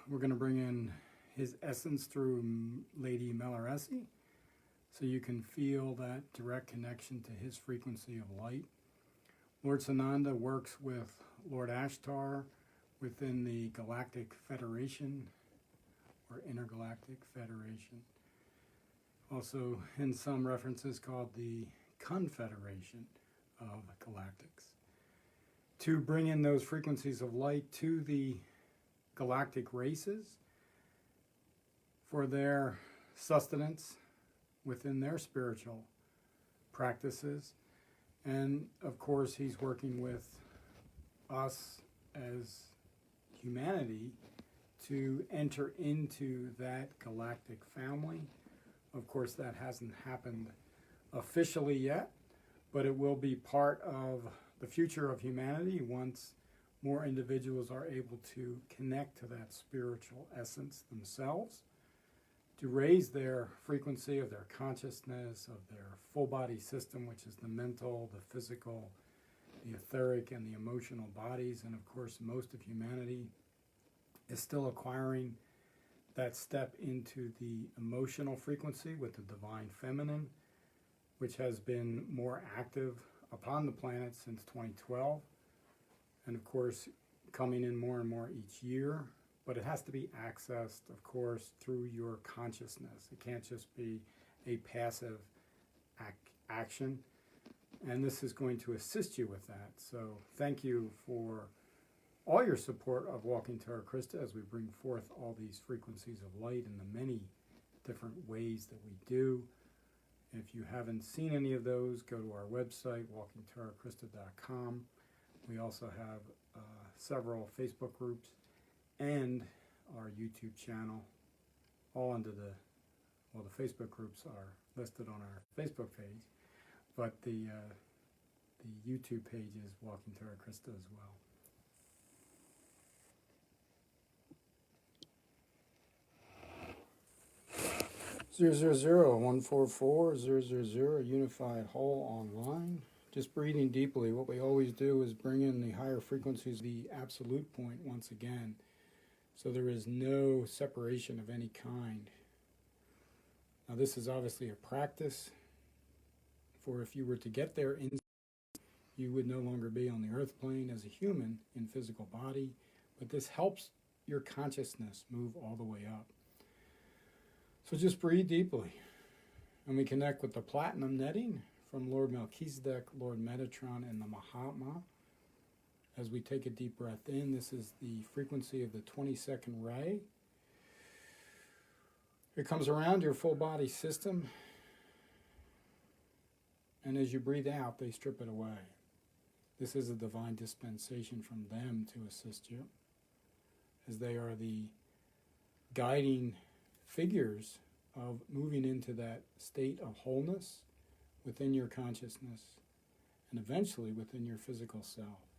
we're going to bring in his essence through Lady Mahlariessee, so you can feel that direct connection to his frequency of light. Lord Sananda works with Lord Ashtar within the Galactic Federation or Intergalactic Federation. Also, in some references, called the Confederation of Galactics. To bring in those frequencies of light to the galactic races for their sustenance within their spiritual practices. And of course, he's working with us as humanity to enter into that galactic family. Of course, that hasn't happened officially yet, but it will be part of the future of humanity once more individuals are able to connect to that spiritual essence themselves, to raise their frequency of their consciousness, of their full body system, which is the mental, the physical, the etheric, and the emotional bodies. And of course, most of humanity is still acquiring that step into the emotional frequency with the divine feminine, which has been more active upon the planet since 2012. And of course, coming in more and more each year. But it has to be accessed, of course, through your consciousness. It can't just be a passive action. And this is going to assist you with that. So thank you for all your support of Walking Terra Christa as we bring forth all these frequencies of light in the many different ways that we do. If you haven't seen any of those, go to our website, walkingterrachrista.com. We also have several Facebook groups and our YouTube channel, all under the Facebook groups are listed on our Facebook page, but the YouTube page is Walking Terra Christa as well. 000-144-000, Unified Whole Online. Just breathing deeply. What we always do is bring in the higher frequencies, the absolute point once again. So there is no separation of any kind. Now this is obviously a practice, for if you were to get there, you would no longer be on the earth plane as a human in physical body, but this helps your consciousness move all the way up. So just breathe deeply, and we connect with the platinum netting from Lord Melchizedek, Lord Metatron, and the Mahatma. As we take a deep breath in, this is the frequency of the 22nd ray. It comes around your full body system, and as you breathe out, they strip it away. This is a divine dispensation from them to assist you, as they are the guiding figures of moving into that state of wholeness within your consciousness and eventually within your physical self.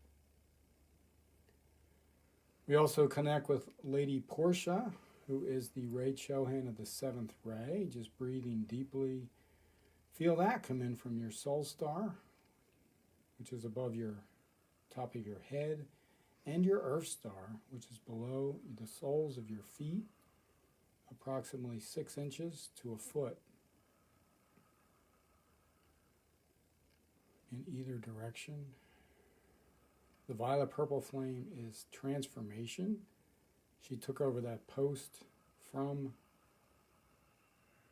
We also connect with Lady Portia, who is the Ray Chohan of the 7th ray. Just breathing deeply. Feel that come in from your soul star, which is above your top of your head, and your earth star, which is below the soles of your feet, approximately 6 inches to a foot in either direction. The violet purple flame is transformation. She took over that post from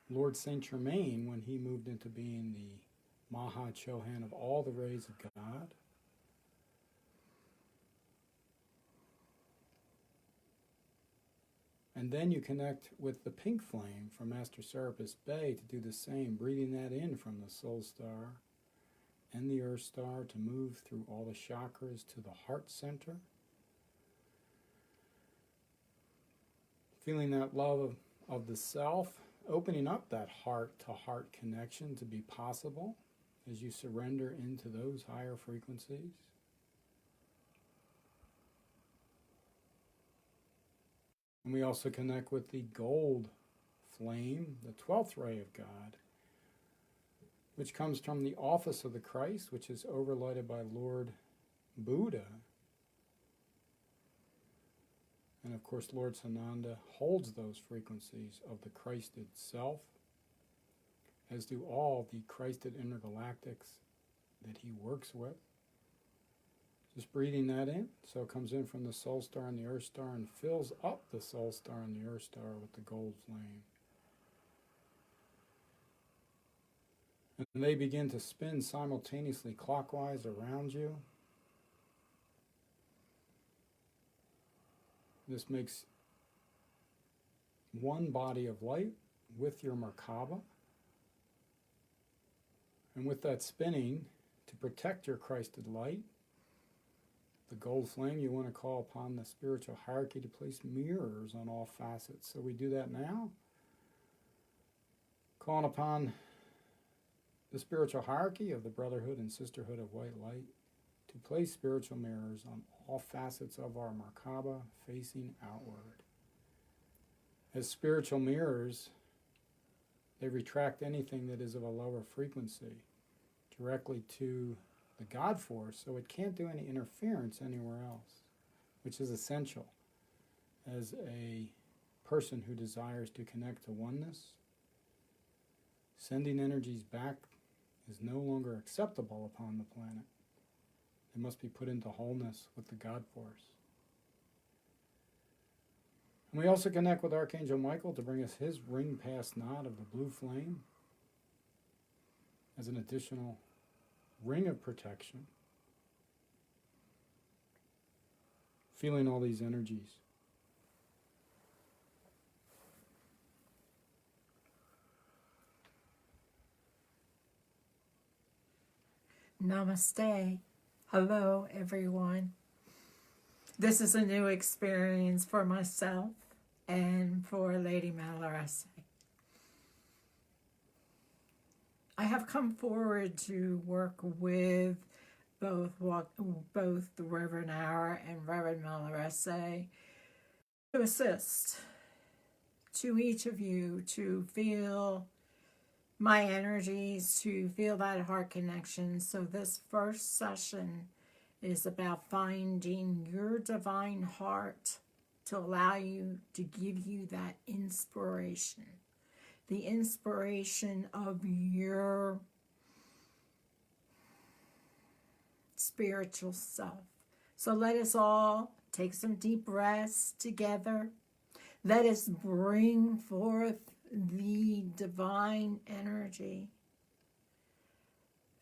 Lord Saint Germain when he moved into being the Maha Chohan of all the rays of God. And then you connect with the pink flame from Master Serapis Bey to do the same, breathing that in from the soul star and the earth star to move through all the chakras to the heart center. Feeling that love of the self, opening up that heart-to-heart connection to be possible as you surrender into those higher frequencies. And we also connect with the gold flame, the 12th ray of God, which comes from the office of the Christ, which is overlighted by Lord Buddha. And of course, Lord Sananda holds those frequencies of the Christed self, as do all the Christed intergalactics that he works with. Just breathing that in, so it comes in from the soul star and the earth star and fills up the soul star and the earth star with the gold flame. And they begin to spin simultaneously clockwise around you. This makes one body of light with your Merkaba. And with that spinning, to protect your Christed light, the gold flame, you want to call upon the spiritual hierarchy to place mirrors on all facets. So we do that now. Calling upon the spiritual hierarchy of the Brotherhood and Sisterhood of White Light to place spiritual mirrors on all facets of our Merkaba facing outward. As spiritual mirrors, they retract anything that is of a lower frequency directly to the God force, so it can't do any interference anywhere else, which is essential as a person who desires to connect to oneness. Sending energies back is no longer acceptable upon the planet. They must be put into wholeness with the God force. And we also connect with Archangel Michael to bring us his ring pass knot of the blue flame as an additional ring of protection. Feeling all these energies. Namaste. Hello, everyone. This is a new experience for myself and for Lady Mahlariessee. I have come forward to work with both the Reverend Hour and Reverend Mahlariessee to assist to each of you to feel my energies, to feel that heart connection. So this first session is about finding your divine heart to allow you, to give you that inspiration. The inspiration of your spiritual self. So let us all take some deep breaths together. Let us bring forth the divine energy,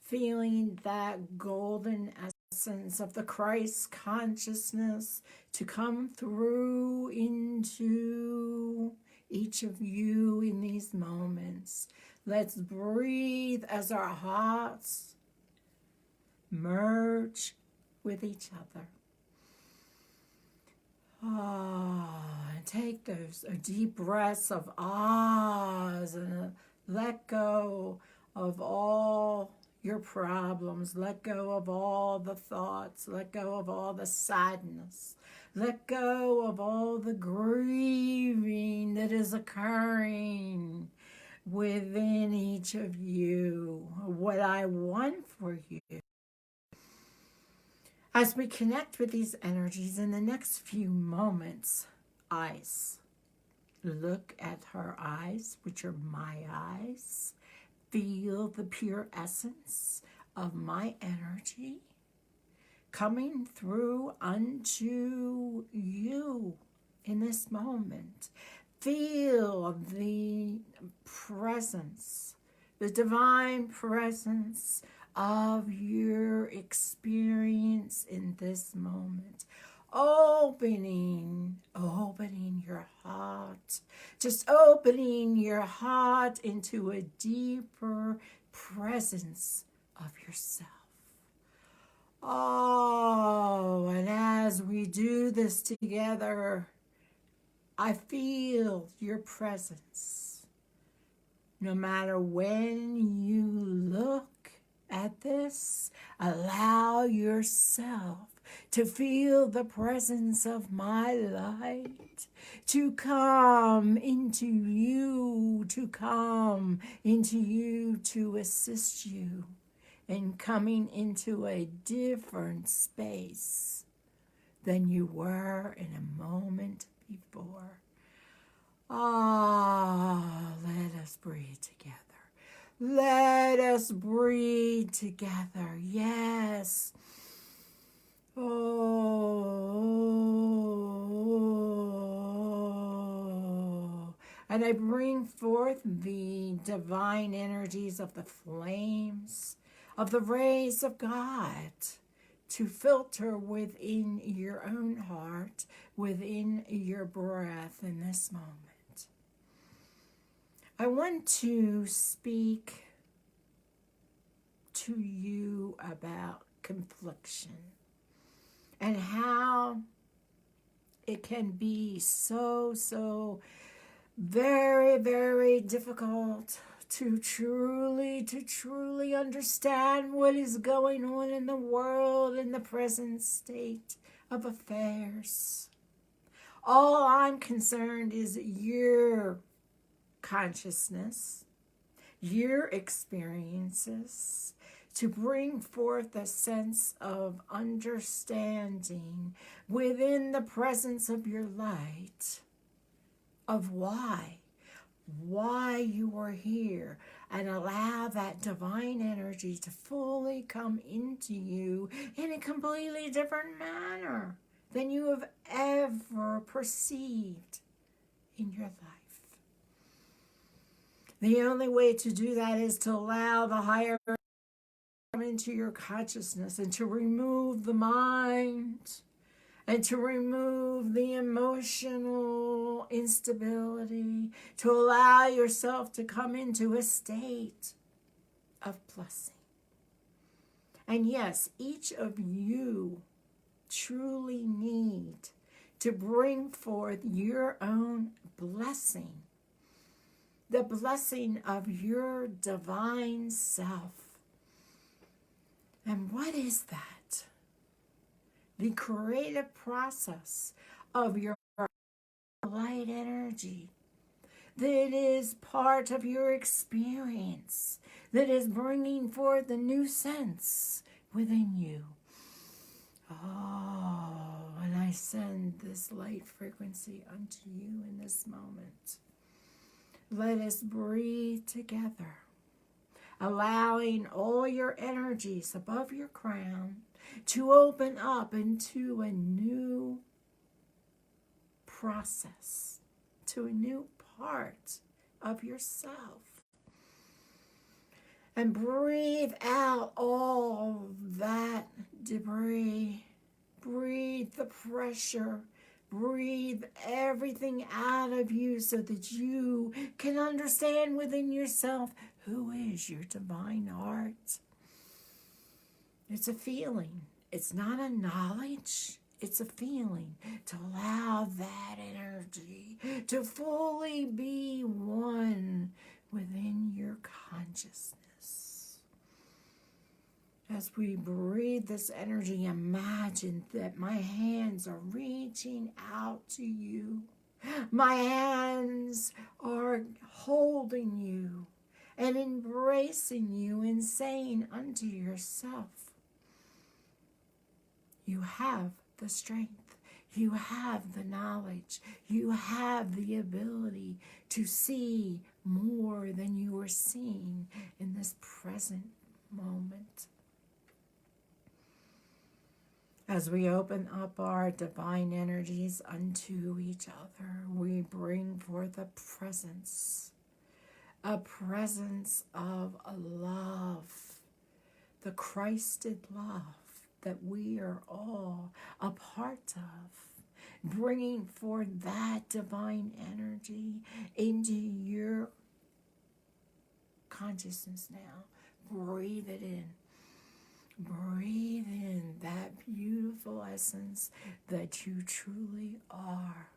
feeling that golden essence of the Christ consciousness to come through into each of you in these moments. Let's breathe as our hearts merge with each other. Take those deep breaths of ahs and let go of all your problems. Let go of all the thoughts. Let go of all the sadness. Let go of all the grieving that is occurring within each of you. What I want for you, as we connect with these energies in the next few moments, eyes. Look at her eyes, which are my eyes. Feel the pure essence of my energy coming through unto you in this moment. Feel the presence, the divine presence of your experience in this moment. Opening your heart. Just opening your heart into a deeper presence of yourself. Oh, and as we do this together, I feel your presence. No matter when you look at this, allow yourself to feel the presence of my light to come into you, to assist you in coming into a different space than you were in a moment before. Ah, let us breathe together. Let us breathe together. Yes. Oh. And I bring forth the divine energies of the flames, of the rays of God, to filter within your own heart, within your breath in this moment. I want to speak to you about confliction and how it can be so very, very difficult to truly understand what is going on in the world in the present state of affairs. All I'm concerned is your consciousness, your experiences, to bring forth a sense of understanding within the presence of your light of why you are here, and allow that divine energy to fully come into you in a completely different manner than you have ever perceived in your life. The only way to do that is to allow the higher to come into your consciousness and to remove the mind and to remove the emotional instability, to allow yourself to come into a state of blessing. And yes, each of you truly need to bring forth your own blessing, the blessing of your divine self. And what is that? The creative process of your light energy that is part of your experience, that is bringing forth a new sense within you. Oh, and I send this light frequency unto you in this moment. Let us breathe together, allowing all your energies above your crown to open up into a new process, to a new part of yourself. And breathe out all that debris. Breathe the pressure. Breathe everything out of you so that you can understand within yourself who is your divine heart. It's a feeling. It's not a knowledge. It's a feeling, to allow that energy to fully be one within your consciousness. As we breathe this energy, imagine that my hands are reaching out to you. My hands are holding you and embracing you and saying unto yourself, you have the strength, you have the knowledge, you have the ability to see more than you are seeing in this present moment. As we open up our divine energies unto each other, we bring forth a presence of love, the Christed love that we are all a part of, bringing forth that divine energy into your consciousness now. Breathe it in. Breathe in that beautiful essence that you truly are.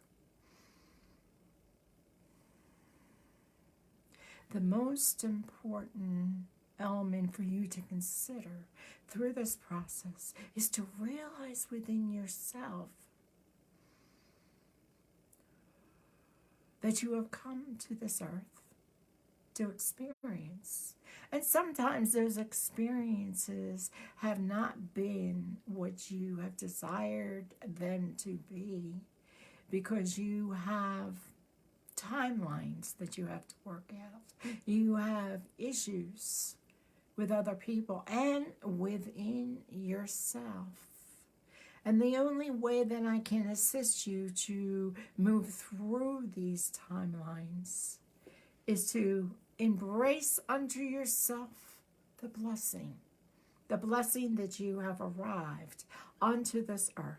The most important element for you to consider through this process is to realize within yourself that you have come to this earth to experience. And sometimes those experiences have not been what you have desired them to be. because you have timelines that you have to work out. You have issues with other people and within yourself. And the only way that I can assist you to move through these timelines is to embrace unto yourself the blessing that you have arrived onto this earth.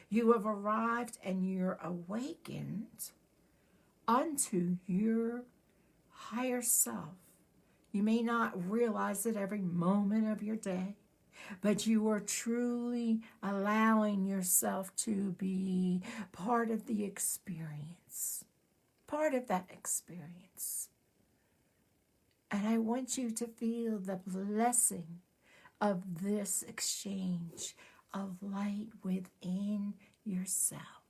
You have arrived and you're awakened unto your higher self. You may not realize it every moment of your day, but you are truly allowing yourself to be part of the experience, part of that experience. And I want you to feel the blessing of this exchange of light within yourself.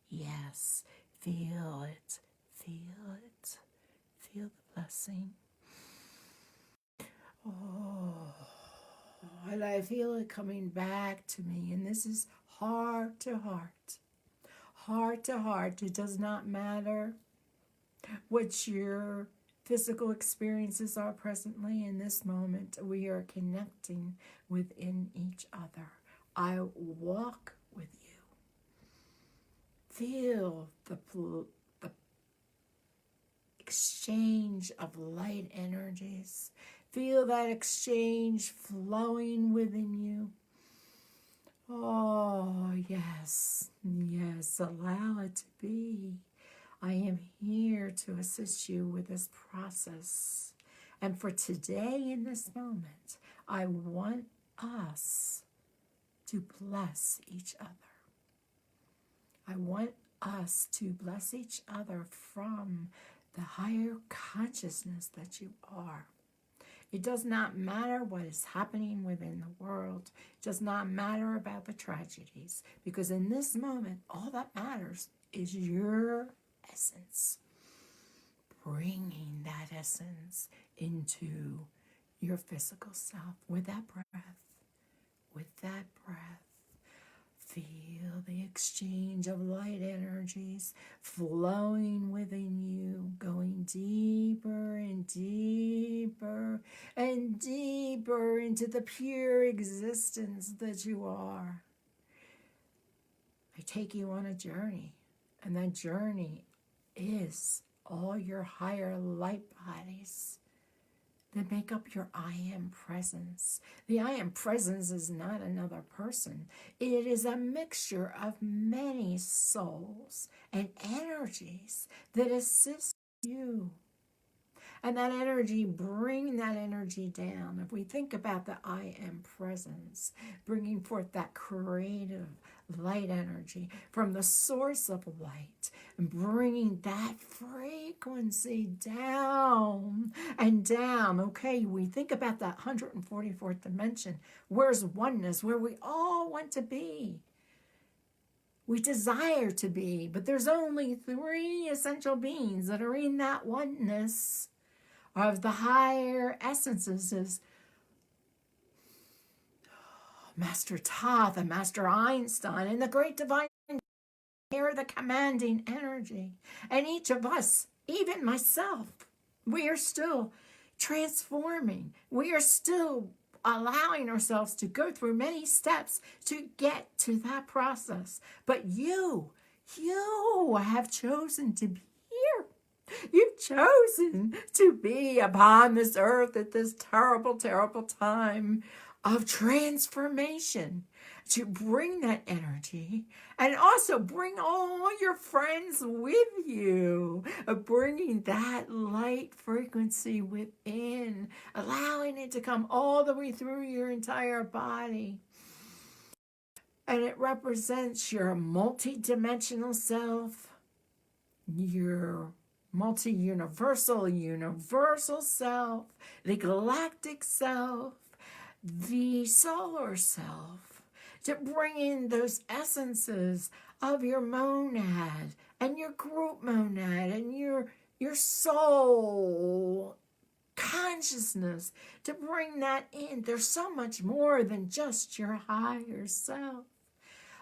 Yes, feel it, feel it, feel the blessing. Oh, and I feel it coming back to me, and this is heart to heart. Heart to heart. It does not matter what your physical experiences are presently in this moment. We are connecting within each other. I walk with you. Feel the exchange of light energies. Feel that exchange flowing within you. Oh, yes, yes, allow it to be. I am here to assist you with this process. And for today, in this moment, I want us to bless each other. I want us to bless each other from the higher consciousness that you are. It does not matter what is happening within the world. It does not matter about the tragedies, because in this moment, all that matters is your essence. Bringing that essence into your physical self with that breath. With that breath. Feel the exchange of light energies flowing within you, going deeper and deeper and deeper into the pure existence that you are. I take you on a journey, and that journey is all your higher light bodies that make up your I am presence. The I am presence is not another person. It is a mixture of many souls and energies that assist you. And that energy, bring that energy down. If we think about the I am presence, bringing forth that creative light energy from the source of light, and bringing that frequency down and down. Okay, we think about that 144th dimension. Where's oneness? Where we all want to be. We desire to be, but there's only 3 essential beings that are in that oneness of the higher essences. Is Master Thoth and Master Einstein and the great divine are the commanding energy. And each of us, even myself, we are still transforming. We are still allowing ourselves to go through many steps to get to that process. But you have chosen to be here. You've chosen to be upon this earth at this terrible, terrible time of transformation, to bring that energy and also bring all your friends with you, bringing that light frequency within, allowing it to come all the way through your entire body. And it represents your multi-dimensional self, your multi-universal, universal self, the galactic self, the solar self, to bring in those essences of your monad and your group monad and your soul consciousness, to bring that in. There's so much more than just your higher self.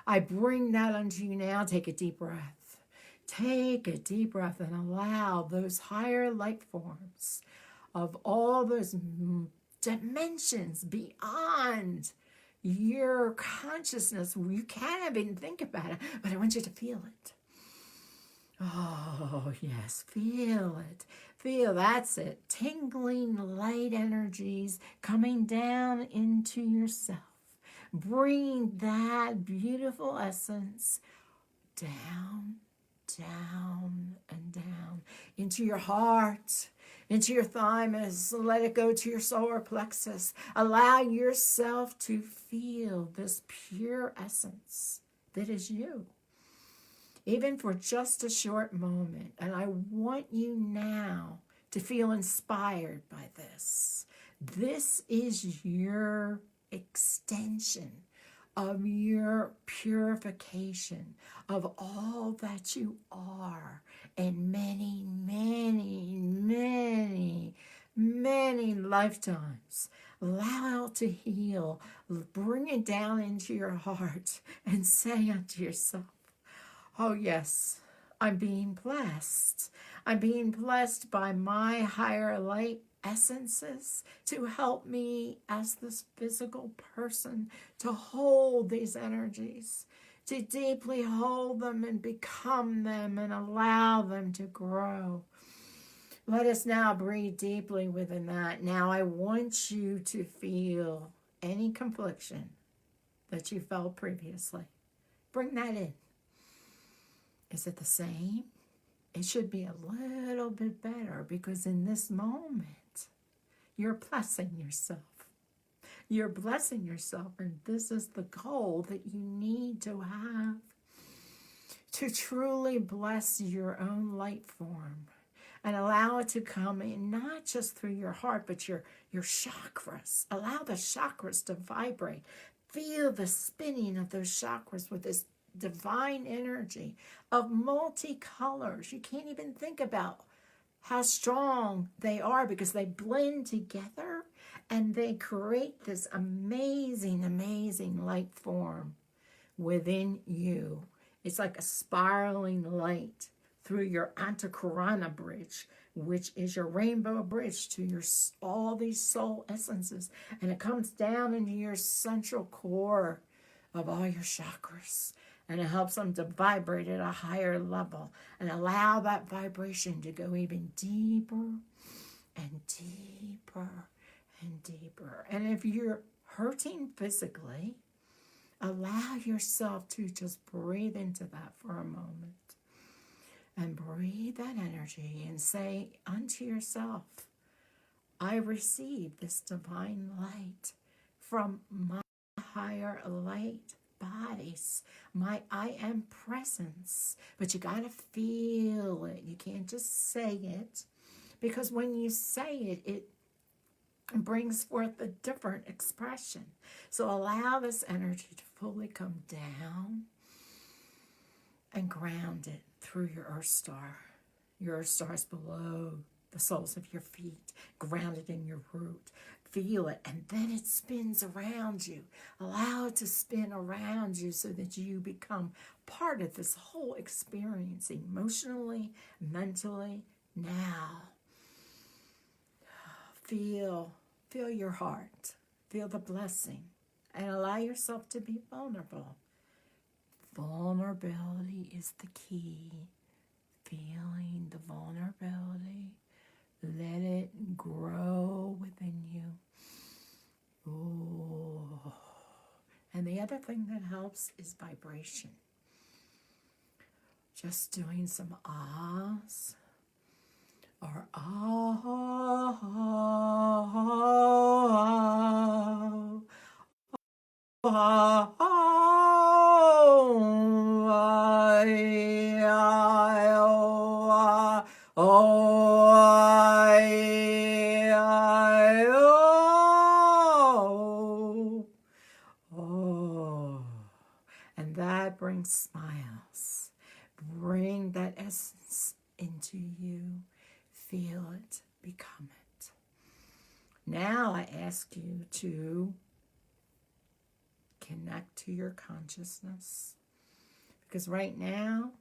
I bring that unto you now. Take a deep breath. Take a deep breath and allow those higher light forms of all those dimensions beyond your consciousness. You can't even think about it, but I want you to feel it. Oh, yes, feel it. Feel, that's it. Tingling light energies coming down into yourself. Bring that beautiful essence down, down, and down into your heart, into your thymus. Let it go to your solar plexus. Allow yourself to feel this pure essence that is you, even for just a short moment. And I want you now to feel inspired by this. This is your extension of your purification of all that you are, and many, many, many, many lifetimes. Allow it to heal. Bring it down into your heart and say unto yourself, oh yes, I'm being blessed. I'm being blessed by my higher light essences to help me as this physical person to hold these energies, to deeply hold them and become them and allow them to grow. Let us now breathe deeply within that. Now I want you to feel any confliction that you felt previously. Bring that in. Is it the same? It should be a little bit better, because in this moment, you're blessing yourself. You're blessing yourself, and this is the goal that you need to have to truly bless your own light form and allow it to come in, not just through your heart, but your chakras. Allow the chakras to vibrate. Feel the spinning of those chakras with this divine energy of multicolors. You can't even think about how strong they are, because they blend together and they create this amazing, amazing light form within you. It's like a spiraling light through your Antakarana bridge, which is your rainbow bridge to your all these soul essences, and it comes down into your central core of all your chakras. And it helps them to vibrate at a higher level and allow that vibration to go even deeper and deeper and deeper. And if you're hurting physically, allow yourself to just breathe into that for a moment. And breathe that energy and say unto yourself, I receive this divine light from my higher light bodies, my I am presence. But you got to feel it. You can't just say it, because when you say it, it brings forth a different expression. So allow this energy to fully come down and ground it through your Earth Star. Your Earth Star is below the soles of your feet, grounded in your root. Feel it, and then it spins around you. Allow it to spin around you so that you become part of this whole experience, emotionally, mentally. Now, feel your heart. Feel the blessing, and allow yourself to be vulnerable. Vulnerability is the key. Feeling the vulnerability. Let it grow within you. Oh. And the other thing that helps is vibration. Just doing some ahs, or ah, ah, and that brings smiles. Bring that essence into you. Feel it. Become it. Now I ask you to connect to your consciousness. Because right now,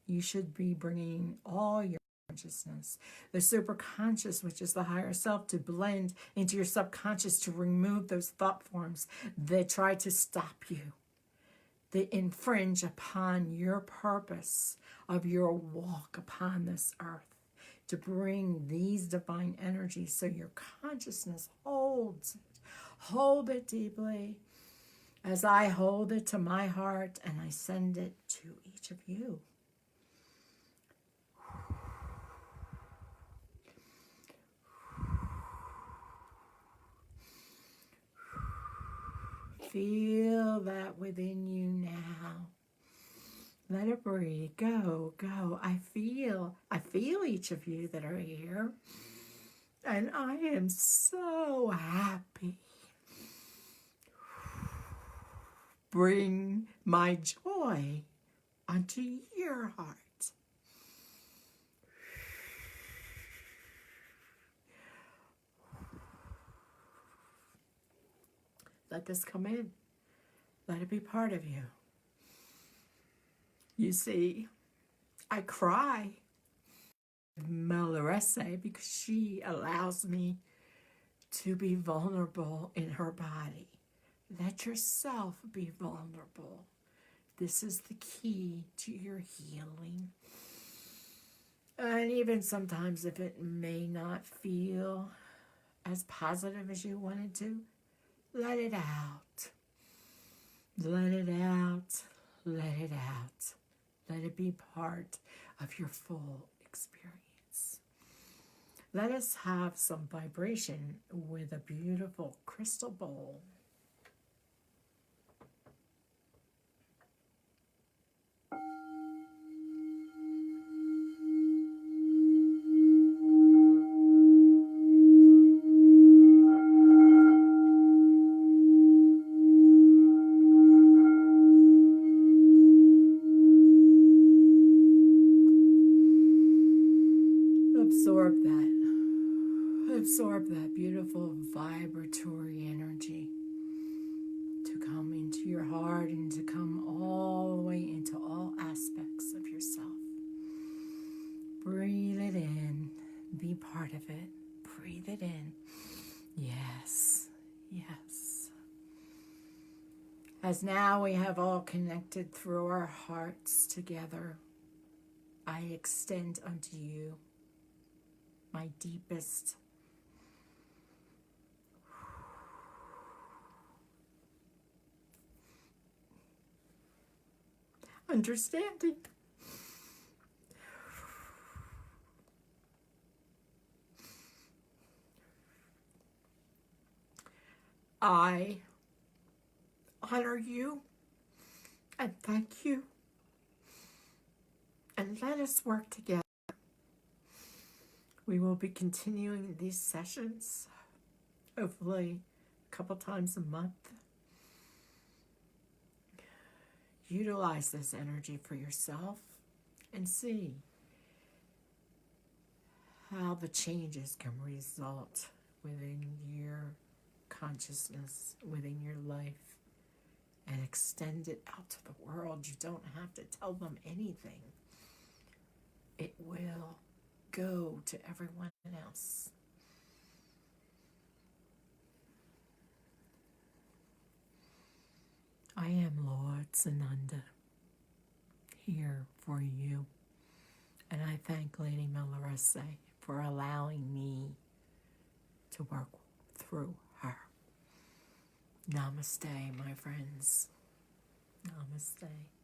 you should be bringing all your consciousness, the superconscious, which is the higher self, to blend into your subconscious, to remove those thought forms that try to stop you, that infringe upon your purpose of your walk upon this earth, to bring these divine energies so your consciousness holds it. Hold it deeply as I hold it to my heart and I send it to each of you. Feel that within you now. Let it breathe. Go, go. I feel each of you that are here. And I am so happy. Bring my joy unto your heart. Let this come in. Let it be part of you. You see, I cry with Mahlariessee because she allows me to be vulnerable in her body. Let yourself be vulnerable. This is the key to your healing. And even sometimes if it may not feel as positive as you wanted to, let it out. Let it out. Let it out. Let it be part of your full experience. Let us have some vibration with a beautiful crystal bowl. Absorb that beautiful vibratory energy to come into your heart and to come all the way into all aspects of yourself. Breathe it in. Be part of it. Breathe it in. Yes. Yes. As now we have all connected through our hearts together, I extend unto you my deepest understanding. I honor you and thank you, and let us work together. We will be continuing these sessions, hopefully a couple times a month. Utilize this energy for yourself and see how the changes can result within your consciousness, within your life, and extend it out to the world. You don't have to tell them anything. It will go to everyone else. I am Lord Sananda, here for you. And I thank Lady Mahlariessee for allowing me to work through her. Namaste, my friends. Namaste.